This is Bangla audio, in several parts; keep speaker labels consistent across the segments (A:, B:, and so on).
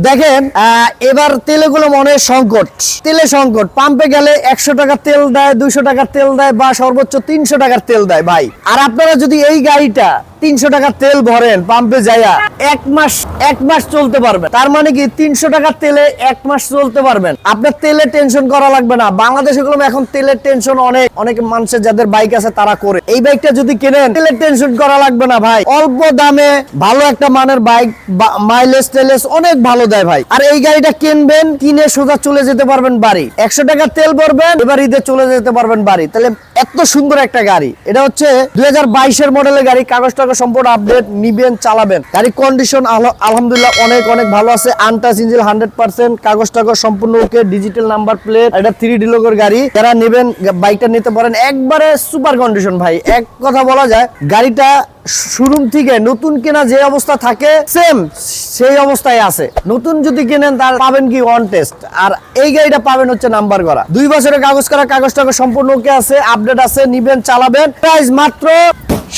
A: দেখেন এবার তেলগুলো মনে সংকট, তেলে সংকট। পাম্পে গেলে 100 টাকার তেল দেয়, 200 টাকার তেল দেয়, বা সর্বোচ্চ 300 টাকার তেল দেয় ভাই। আর আপনারা যদি এই গাড়িটা 300 টাকার তেল ভরেন পাম্পে যাইয়া এক মাস চলতে পারবেন। তার মানে কি 300 টাকার তেলে 1 মাস চলতে পারবেন। আপনার তেলের টেনশন করা লাগবে না। বাংলাদেশে এখন তেলের টেনশন অনেক মানুষের যাদের বাইক আছে তারা করে। এই বাইকটা যদি কেনেন তেলের টেনশন করা লাগবে না ভাই। অল্প দামে ভালো একটা মানের বাইক, মাইলেজ টেলেজ অনেক ভালো দেয় ভাই। আর এই গাড়িটা কিনবেন, কিনে সোজা চলে যেতে পারবেন বাড়ি। 100 টাকার তেল ভরবেন, এবার ঈদে চলে যেতে পারবেন বাড়ি। তাহলে এত সুন্দর একটা গাড়ি। এটা হচ্ছে 2022 এর মডেলের গাড়ি। কাগজ টাকা সম্পূর্ণ আপডেট, নিবেন চালাবেন। গাড়ি কন্ডিশন আলহামদুলিল্লাহ অনেক ভালো আছে। আনটাচ ইঞ্জিন 100%, কাগজ টাকা সম্পূর্ণ ওকে, ডিজিটাল নাম্বার প্লেট। এটা 3D লোগোর গাড়ি। যারা নেবেন বাইকটা নিতে পারেন, একবারে সুপার কন্ডিশন ভাই। এক কথা বলা যায় গাড়িটা শোরুম থেকে নতুন কেনা যে অবস্থা থাকে সেম সেই অবস্থায় আছে। নতুন যদি কেনেন তার পাবেন কি অন টেস্ট, আর এই গাড়িটা পাবেন হচ্ছে নাম্বার করা। 2 বছরের কাগজ করা, কাগজ টাকা সম্পূর্ণ ওকে আছে, আপডেট আছে। নিবেন চালাবেন। প্রাইস মাত্র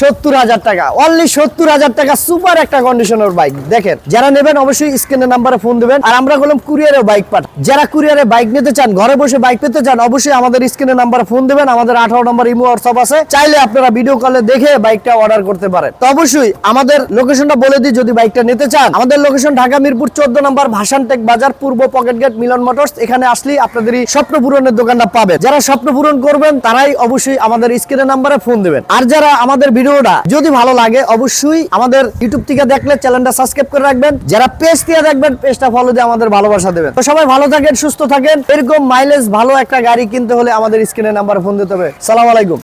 A: 70,000 টাকা, অনলি 70,000 টাকা। সুপার একটা কন্ডিশনের বাইক। দেখেন যারা নেবেন অবশ্যই স্ক্রিনের নাম্বারে ফোন দিবেন। আর আমরা বললাম কুরিয়ারে বাইক পাঠ, যারা কুরিয়ারে বাইক নিতে চান, ঘরে বসে বাইক পেতে চান, অবশ্যই আমাদের স্ক্রিনের নাম্বারে ফোন দিবেন। আমাদের 18 নম্বর ইমো হোয়াটসঅ্যাপ আছে, চাইলে আপনারা ভিডিও কলে দেখে বাইকটা অর্ডার করতে পারেন। তো অবশ্যই আমাদের লোকেশনটা বলে দিই যদি বাইকটা নিতে চান। আমাদের লোকেশন ঢাকা মিরপুর 14 নম্বর ভাসানটেক বাজার, পূর্ব পকেট গেট, মিলন মোটরস। এখানে আসলেই আপনাদের স্বপ্ন পূরণের দোকানটা পাবেন। যারা স্বপ্ন পূরণ করবেন তারাই অবশ্যই আমাদের স্ক্রিনের নাম্বারে ফোন দিবেন। আর যারা আমাদের ভিডিওটা যদি ভালো লাগে অবশ্যই আমাদের ইউটিউব থেকে দেখলে চ্যানেলটা সাবস্ক্রাইব করে রাখবেন। যারা পেজ দিয়ে দেখবেন পেজটা ফলো দিয়ে আমাদের ভালোবাসা দেবেন। তো সবাই ভালো থাকেন, সুস্থ থাকেন। এরকম মাইলেজ ভালো একটা গাড়ি কিনতে হলে আমাদের স্ক্রিনের নাম্বারে ফোন দিতে হবে। সালাম আলাইকুম।